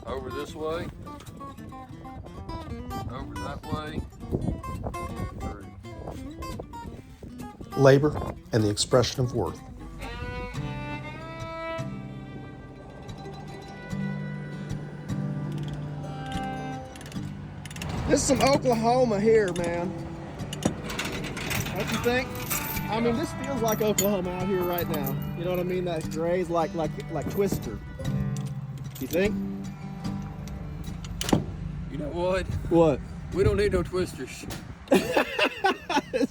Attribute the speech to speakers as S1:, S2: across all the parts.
S1: Over this way. Over that way. Through.
S2: Labor and the expression of worth.
S3: This is some Oklahoma here, man. Don't you think? I mean, this feels like Oklahoma out here right now. You know what I mean? That gray's like Twister. You think?
S1: You know what?
S3: What?
S1: We don't need no twisters.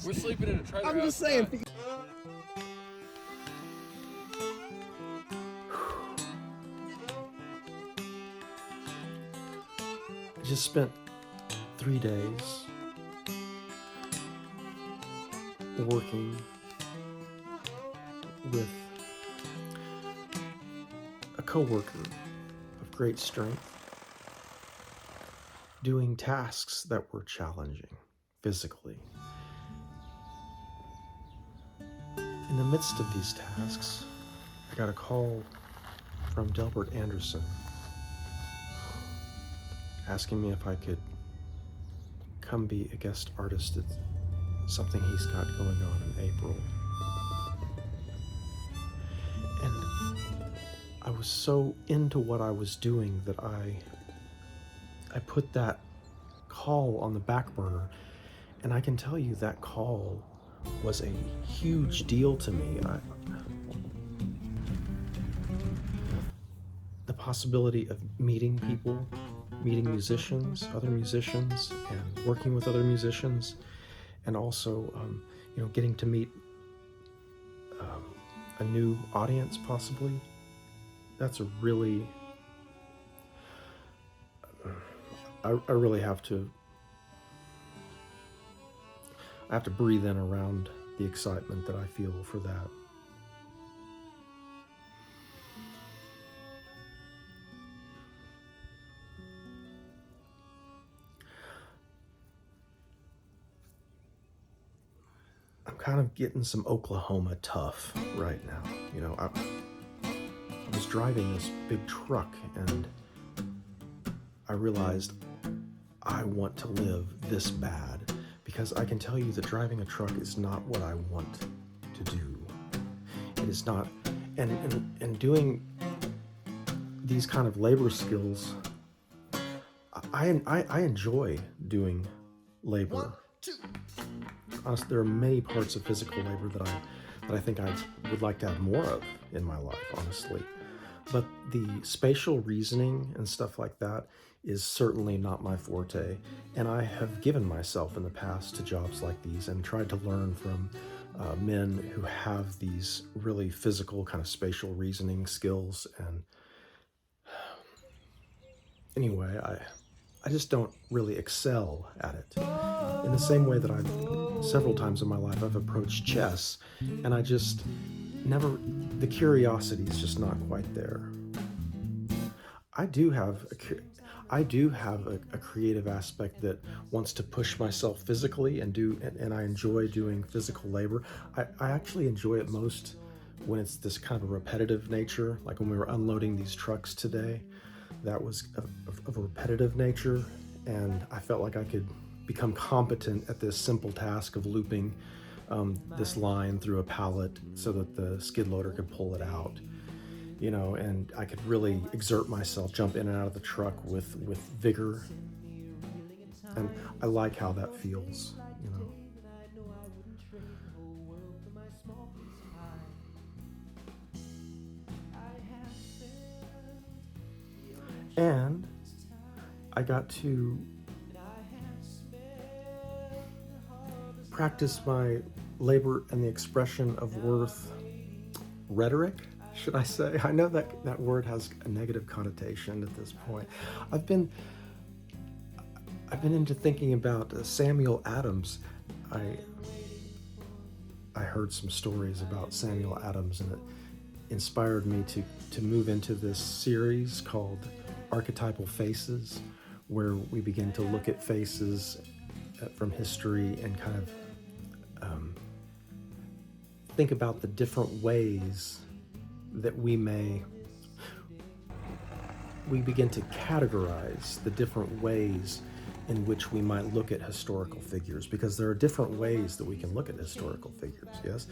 S1: We're sleeping in a trailer.
S3: I'm just
S1: outside.
S3: saying.
S2: I just spent 3 days working with a coworker of great strength, doing tasks that were challenging physically. In the midst of these tasks, I got a call from Delbert Anderson asking me if I could come be a guest artist at something he's got going on in April. And I was so into what I was doing that I put that call on the back burner, and I can tell you that call was a huge deal to me. The possibility of meeting people, meeting musicians, other musicians, and working with other musicians, and also, getting to meet a new audience, possibly. That's a really, I really have to breathe in around the excitement that I feel for that. I'm kind of getting some Oklahoma tough right now. You know, I was driving this big truck and I realized I want to live this bad, because I can tell you that driving a truck is not what I want to do. It is not, and doing these kind of labor skills, I enjoy doing labor. Honestly, there are many parts of physical labor that I think I would like to have more of in my life, honestly. But the spatial reasoning and stuff like that is certainly not my forte. And I have given myself in the past to jobs like these and tried to learn from men who have these really physical kind of spatial reasoning skills. And anyway, I just don't really excel at it. In the same way that several times in my life I've approached chess, and I just never, the curiosity is just not quite there. I do have a creative aspect that wants to push myself physically and I enjoy doing physical labor. I actually enjoy it most when it's this kind of a repetitive nature, like when we were unloading these trucks today. That was of a repetitive nature, and I felt like I could become competent at this simple task of looping this line through a pallet so that the skid loader could pull it out, and I could really exert myself, jump in and out of the truck with vigor, and I like how that feels, And I got to practice my labor and the expression of worth rhetoric, should I say. I know that word has a negative connotation at this point. I've been into thinking about Samuel Adams. I heard some stories about Samuel Adams, and it inspired me to move into this series called Archetypal Faces, where we begin to look at faces from history and kind of think about the different ways that we may we begin to categorize the different ways in which we might look at historical figures, because there are different ways that we can look at historical figures, yes?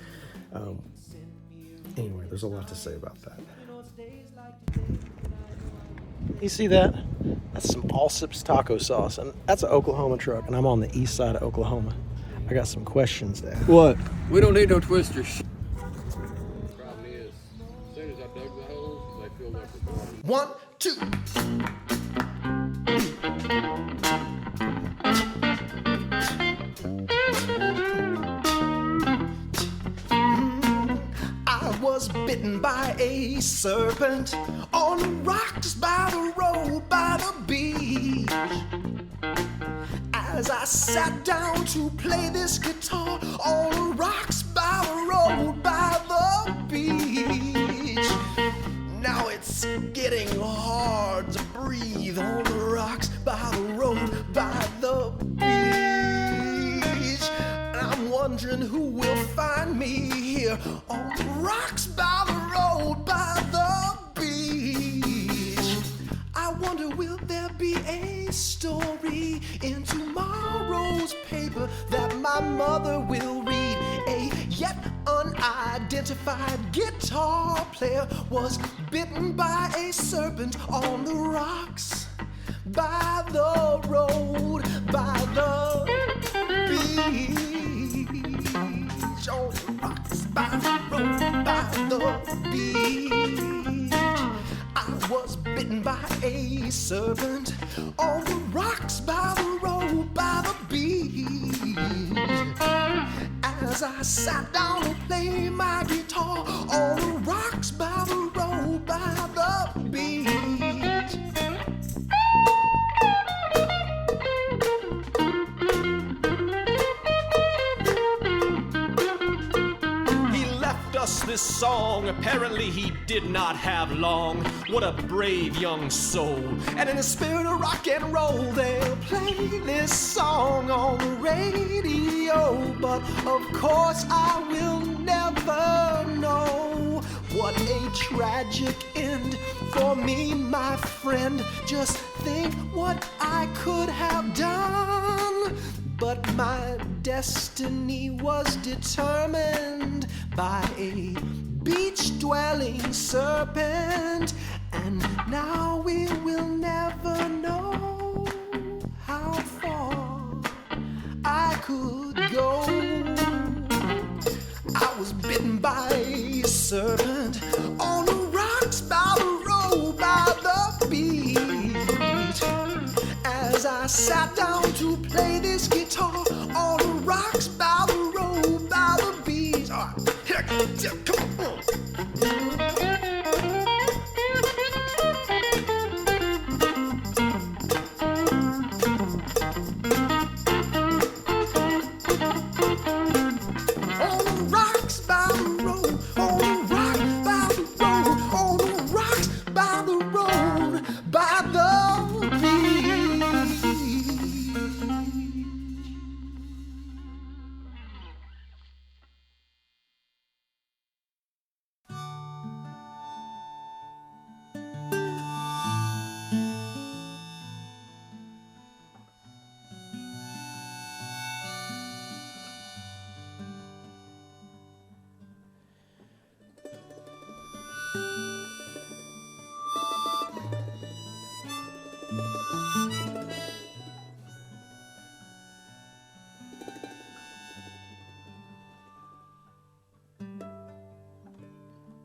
S2: Anyway, there's a lot to say about that.
S3: You see that? That's some Allsup's taco sauce, and that's an Oklahoma truck, and I'm on the east side of Oklahoma. I got some questions to ask.
S1: What? We don't need no twisters. Problem is, as soon as I dug the holes, they filled up with water.
S2: 1, 2. I was bitten by a serpent on the rocks by the road by the beach. As I sat down to play this guitar on the rocks by the road by the beach. Now it's getting hard to breathe on the rocks by the road by the beach. And I'm wondering who will find me here on the rocks by the road by the beach. I wonder, will there be a story in tomorrow's paper that my mother will read? A yet unidentified guitar player was bitten by a serpent on the rocks by the road by the beach. On the rocks by the road by the beach. I was bitten by a serpent on the rocks by the road by the beach. As I sat down to play my guitar on the rocks by the road by the beach.
S4: This song, apparently he did not have long. What a brave young soul.
S2: And in the spirit of rock and roll, they'll play this song on the radio. But of course I will never know what a tragic end for me, my friend. Just think what I could have done. But my destiny was determined by a beach-dwelling serpent, and now we will never know how far I could go. I was bitten by a serpent on the rocks by the road by the beach. As I sat down to play this guitar on the rocks by the road by the beach. All right, here I go. Come on. On the rocks by the road, on the rocks by the road, on the rocks by the road by the beach.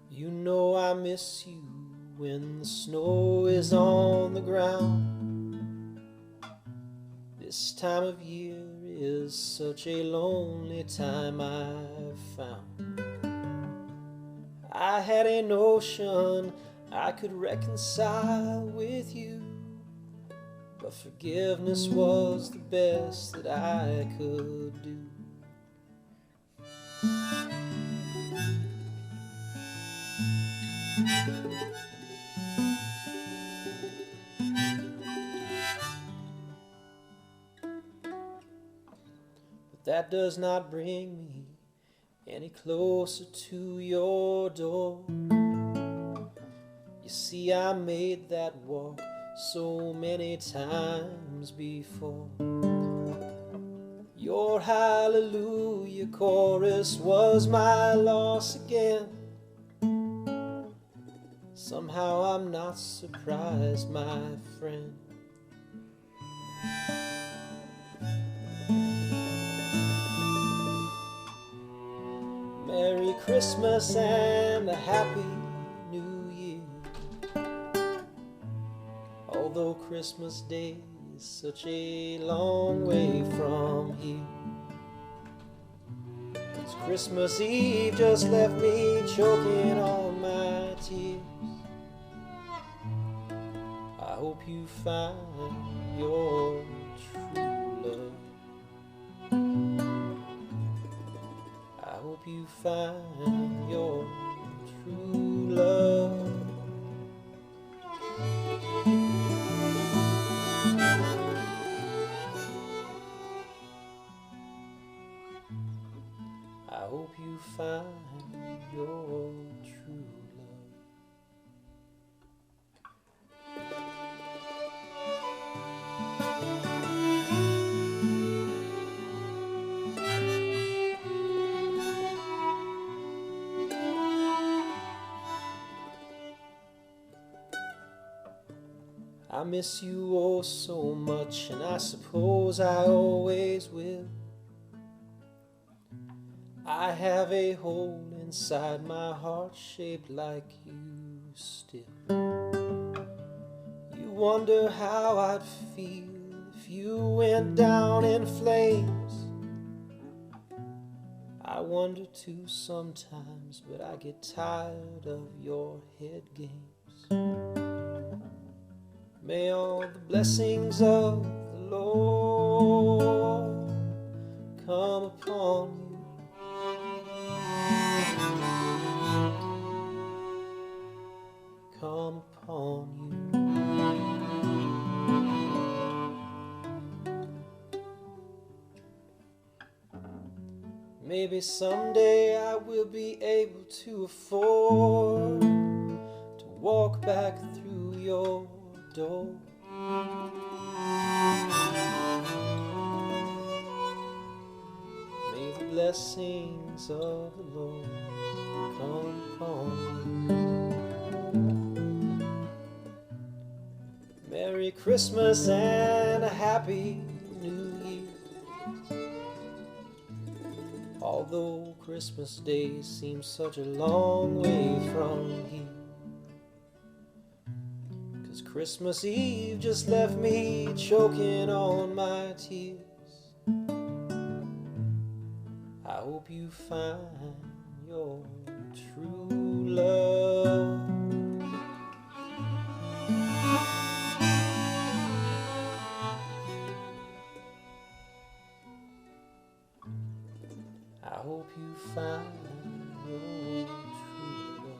S5: You know I miss you when the snow is on the ground. This time of year is such a lonely time I've found. I had a notion I could reconcile with you, but forgiveness was the best that I could do. But that does not bring me any closer to your door. You see, I made that walk so many times before. Your hallelujah chorus was my loss again. Somehow I'm not surprised, my friend. Merry Christmas and a Happy New Year. Although Christmas Day is such a long way from here, 'cause Christmas Eve just left me choking on my tears. I hope you find your true love. I hope you find your true love. I hope you find your true love. I miss you oh so much, and I suppose I always will. I have a hole inside my heart shaped like you still. You wonder how I'd feel if you went down in flames. I wonder too sometimes, but I get tired of your head games. May all the blessings of the Lord come upon you. Come upon you. Maybe someday I will be able to afford to walk back through your door. May the blessings of the Lord come upon you. Merry Christmas and a Happy New Year. Although Christmas Day seems such a long way from here, Christmas Eve just left me choking on my tears. I hope you find your true love. I hope you find your true love.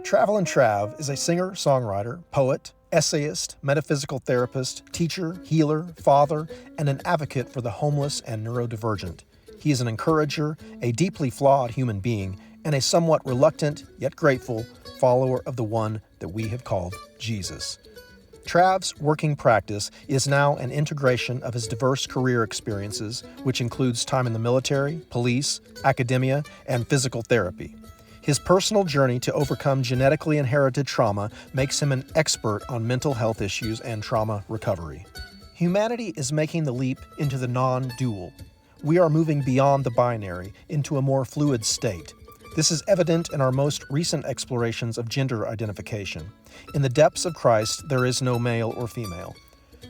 S2: Travelin' Trav is a singer, songwriter, poet, essayist, metaphysical therapist, teacher, healer, father, and an advocate for the homeless and neurodivergent. He is an encourager, a deeply flawed human being, and a somewhat reluctant, yet grateful, follower of the one that we have called Jesus. Trav's working practice is now an integration of his diverse career experiences, which includes time in the military, police, academia, and physical therapy. His personal journey to overcome genetically inherited trauma makes him an expert on mental health issues and trauma recovery. Humanity is making the leap into the non-dual. We are moving beyond the binary into a more fluid state. This is evident in our most recent explorations of gender identification. In the depths of Christ, there is no male or female.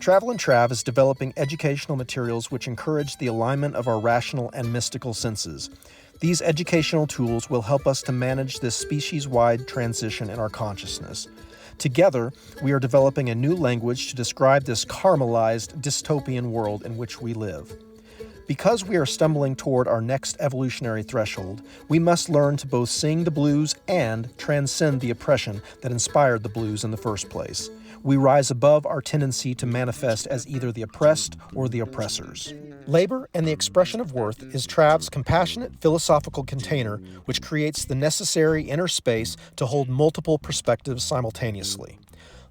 S2: Travelin' Trav is developing educational materials which encourage the alignment of our rational and mystical senses. These educational tools will help us to manage this species-wide transition in our consciousness. Together, we are developing a new language to describe this caramelized dystopian world in which we live. Because we are stumbling toward our next evolutionary threshold, we must learn to both sing the blues and transcend the oppression that inspired the blues in the first place. We rise above our tendency to manifest as either the oppressed or the oppressors. Labor and the Expression of Worth is Trav's compassionate philosophical container which creates the necessary inner space to hold multiple perspectives simultaneously.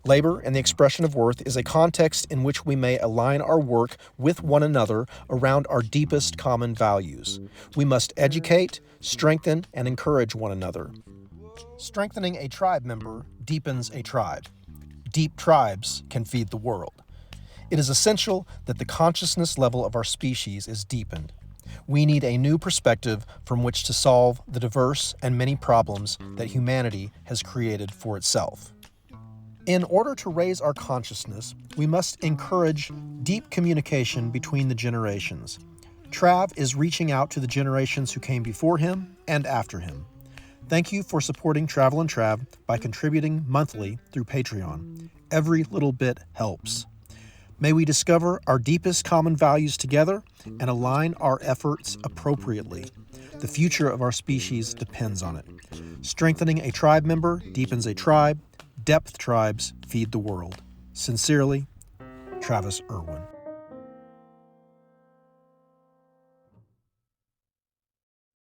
S2: Labor and the Expression of Worth is a context in which we may align our work with one another around our deepest common values. We must educate, strengthen, and encourage one another. Strengthening a tribe member deepens a tribe. Deep tribes can feed the world. It is essential that the consciousness level of our species is deepened. We need a new perspective from which to solve the diverse and many problems that humanity has created for itself. In order to raise our consciousness, we must encourage deep communication between the generations. Trav is reaching out to the generations who came before him and after him. Thank you for supporting Travel and Trav by contributing monthly through Patreon. Every little bit helps. May we discover our deepest common values together and align our efforts appropriately. The future of our species depends on it. Strengthening a tribe member deepens a tribe. Depth tribes feed the world. Sincerely, Travis Irwin.